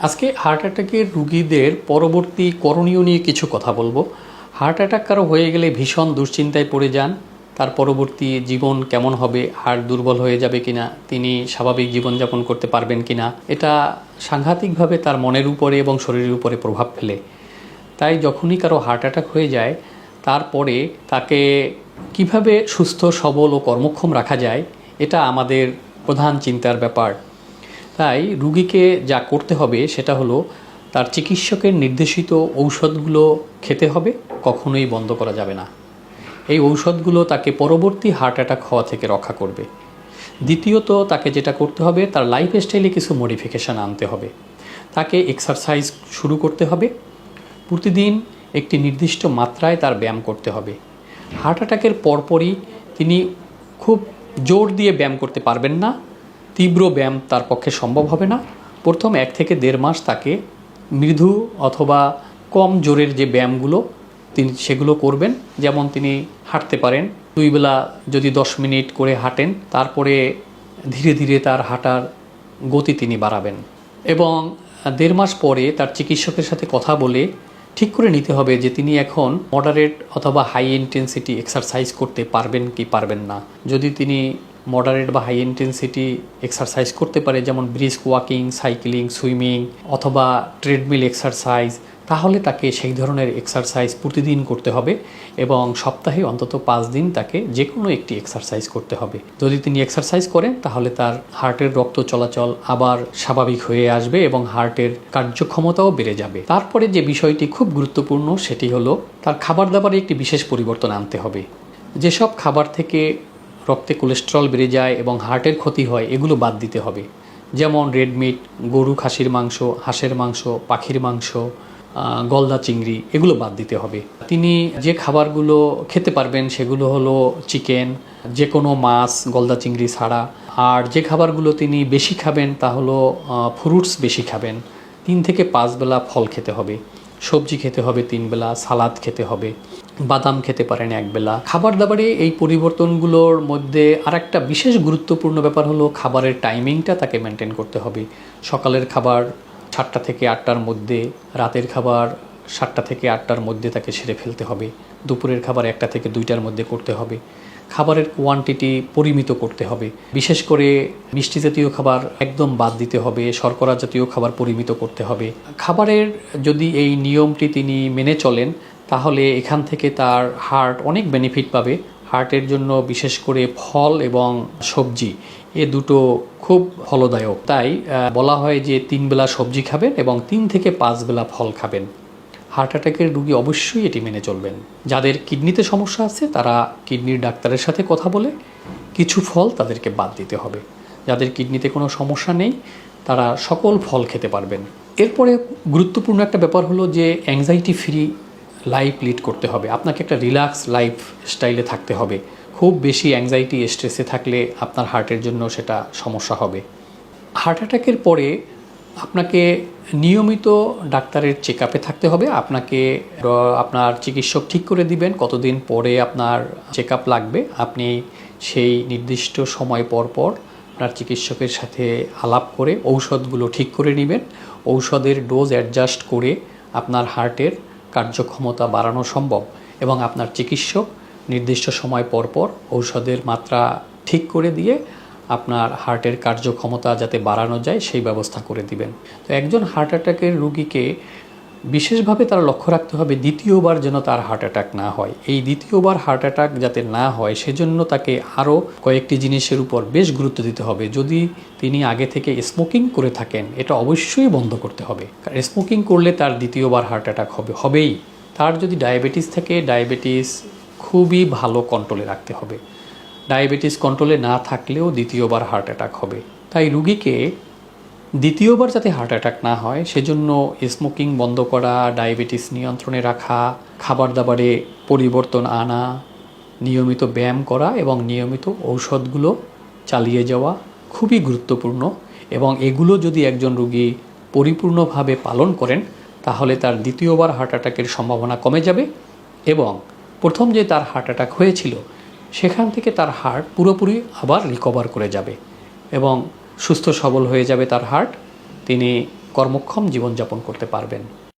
আজকে হার্ট অ্যাটাকের রুগীদের পরবর্তী করণীয় নিয়ে কিছু কথা বলবো। হার্ট অ্যাটাক কারো হয়ে গেলে ভীষণ দুশ্চিন্তায় পড়ে যান। তার পরবর্তী জীবন কেমন হবে, হার্ট দুর্বল হয়ে যাবে কিনা, তিনি স্বাভাবিক জীবনযাপন করতে পারবেন কিনা, এটা সাংঘাতিকভাবে তার মনের উপরে এবং শরীরের উপরে প্রভাব ফেলে। তাই যখনই কারো হার্ট অ্যাটাক হয়ে যায় তারপরে তাকে কিভাবে সুস্থ সবল ও কর্মক্ষম রাখা যায়, এটা আমাদের প্রধান চিন্তার ব্যাপার। তাই রুগীকে যা করতে হবে সেটা হলো তার চিকিৎসকের নির্দেশিত ঔষধগুলো খেতে হবে, কখনোই বন্ধ করা যাবে না। এই ঔষধগুলো তাকে পরবর্তী হার্ট অ্যাটাক হওয়া থেকে রক্ষা করবে। দ্বিতীয়ত, তাকে যেটা করতে হবে তার লাইফস্টাইলে কিছু মডিফিকেশান আনতে হবে। তাকে এক্সারসাইজ শুরু করতে হবে, প্রতিদিন একটি নির্দিষ্ট মাত্রায় তার ব্যায়াম করতে হবে। হার্ট অ্যাটাকের পরপরই তিনি খুব জোর দিয়ে ব্যায়াম করতে পারবেন না, তীব্র ব্যায়াম তার পক্ষে সম্ভব হবে না। প্রথম 1 থেকে 1.5 মাস তাকে মৃদু অথবা কম জোরের যে ব্যায়ামগুলো তিনি সেগুলো করবেন। যেমন তিনি হাঁটতে পারেন, 2 বেলা যদি 10 মিনিট করে হাঁটেন, তারপরে ধীরে ধীরে তার হাঁটার গতি তিনি বাড়াবেন এবং 1.5 মাস পরে তার চিকিৎসকের সাথে কথা বলে ঠিক করে নিতে হবে যে তিনি এখন মডারেট অথবা হাই ইন্টেন্সিটি এক্সারসাইজ করতে পারবেন কি পারবেন না। যদি তিনি মডারেট বা হাই ইন্টেন্সিটি এক্সারসাইজ করতে পারে, যেমন ব্রিস্ক ওয়াকিং, সাইক্লিং, সুইমিং অথবা ট্রেডমিল এক্সারসাইজ, তাহলে তাকে সেই ধরনের এক্সারসাইজ প্রতিদিন করতে হবে এবং সপ্তাহে অন্তত 5 দিন তাকে যে কোনো একটি এক্সারসাইজ করতে হবে। যদি তিনি এক্সারসাইজ করেন তাহলে তার হার্টের রক্ত চলাচল আবার স্বাভাবিক হয়ে আসবে এবং হার্টের কার্যক্ষমতাও বেড়ে যাবে। তারপরে যে বিষয়টি খুব গুরুত্বপূর্ণ সেটি হলো তার খাবার দাবারে একটি বিশেষ পরিবর্তন আনতে হবে। যেসব খাবার থেকে রক্তে কোলেস্টেরল বেড়ে যায় এবং হার্টের ক্ষতি হয় এগুলো বাদ দিতে হবে। যেমন রেড মিট, গরু খাসির মাংস, হাঁসের মাংস, পাখির মাংস, গলদা চিংড়ি, এগুলো বাদ দিতে হবে। তিনি যে খাবারগুলো খেতে পারবেন সেগুলো হলো চিকেন, যে কোনো মাছ, গলদা চিংড়ি ছাড়া। আর যে খাবারগুলো তিনি বেশি খাবেন তা হলো ফ্রুটস বেশি খাবেন। 3 থেকে 5 বেলা ফল খেতে হবে, সবজি খেতে হবে 3 বেলা, সালাদ খেতে হবে, বাদাম খেতে পারেন 1 বেলা। খাবার দাবারে এই পরিবর্তনগুলোর মধ্যে আরেকটা বিশেষ গুরুত্বপূর্ণ ব্যাপার হলো খাবারের টাইমিংটা তাকে মেনটেন করতে হবে। সকালের খাবার 7টা থেকে 8টার মধ্যে, রাতের খাবার 7টা থেকে 8টার মধ্যে তাকে সেরে ফেলতে হবে। দুপুরের খাবার 1টা থেকে 2টার মধ্যে করতে হবে। খাবারের কোয়ান্টিটি পরিমিত করতে হবে। বিশেষ করে মিষ্টি জাতীয় খাবার একদম বাদ দিতে হবে, শর্করা জাতীয় খাবার পরিমিত করতে হবে। খাবারের যদি এই নিয়মটি তিনি মেনে চলেন তাহলে এখান থেকে তার হার্ট অনেক বেনিফিট পাবে। হার্টের জন্য বিশেষ করে ফল এবং সবজি এ দুটো খুব ফলদায়ক। তাই বলা হয় যে 3 বেলা সবজি খাবেন এবং 3 থেকে 5 বেলা ফল খাবেন। হার্ট অ্যাটাকের রুগী অবশ্যই এটি মেনে চলবেন। যাদের কিডনিতে সমস্যা আছে তারা কিডনির ডাক্তারের সাথে কথা বলে কিছু ফল তাদেরকে বাদ দিতে হবে। যাদের কিডনিতে কোনো সমস্যা নেই তারা সকল ফল খেতে পারবেন। এরপরে গুরুত্বপূর্ণ একটা ব্যাপার হলো যে অ্যাংজাইটি ফ্রি লাইফ লিড করতে হবে। আপনাকে একটা রিল্যাক্স লাইফ স্টাইলে থাকতে হবে। খুব বেশি অ্যাংজাইটি স্ট্রেসে থাকলে আপনার হার্টের জন্য সেটা সমস্যা হবে। হার্ট অ্যাটাকের পরে আপনাকে নিয়মিত ডাক্তারের চেক আপে থাকতে হবে। আপনার চিকিৎসক ঠিক করে দিবেন কতদিন পরে আপনার চেক আপ লাগবে। আপনি সেই নির্দিষ্ট সময় পর পর আপনার চিকিৎসকের সাথে আলাপ করে ঔষধগুলো ঠিক করে নেবেন। ঔষধের ডোজ অ্যাডজাস্ট করে আপনার হার্টের কার্যক্ষমতা বাড়ানো সম্ভব এবং আপনার চিকিৎসক নির্দিষ্ট সময় পর পর ঔষধের মাত্রা ঠিক করে দিয়ে আপনার হার্টের কার্যক্ষমতা যাতে বাড়ানো যায় সেই ব্যবস্থা করে দিবেন। তো একজন হার্ট অ্যাটাকের রুগীকে বিশেষভাবে তার লক্ষ্য রাখতে হবে দ্বিতীয়বার যেন তার হার্ট অ্যাটাক না হয়। এই দ্বিতীয়বার হার্ট অ্যাটাক যাতে না হয় সেজন্য তাকে আরও কয়েকটি জিনিসের উপর বেশ গুরুত্ব দিতে হবে। যদি তিনি আগে থেকে স্মোকিং করে থাকেন এটা অবশ্যই বন্ধ করতে হবে। স্মোকিং করলে তার দ্বিতীয়বার হার্ট অ্যাটাক হবেই। তার যদি ডায়াবেটিস থাকে ডায়াবেটিস খুবই ভালো কন্ট্রোলে রাখতে হবে। ডায়াবেটিস কন্ট্রোলে না থাকলেও দ্বিতীয়বার হার্ট অ্যাটাক হবে। তাই রুগীকে দ্বিতীয়বার যাতে হার্ট অ্যাটাক না হয় সেজন্য স্মোকিং বন্ধ করা, ডায়াবেটিস নিয়ন্ত্রণে রাখা, খাবার দাবারে পরিবর্তন আনা, নিয়মিত ব্যায়াম করা এবং নিয়মিত ঔষধগুলো চালিয়ে যাওয়া খুবই গুরুত্বপূর্ণ। এবং এগুলো যদি একজন রুগী পরিপূর্ণভাবে পালন করেন তাহলে তার দ্বিতীয়বার হার্ট অ্যাটাকের সম্ভাবনা কমে যাবে এবং প্রথম যে তার হার্ট অ্যাটাক হয়েছিল সেখান থেকে তার হার্ট পুরোপুরি আবার রিকভার করে যাবে এবং সুস্থ সবল হয়ে যাবে তার হার্ট। তিনি কর্মক্ষম জীবনযাপন করতে পারবেন।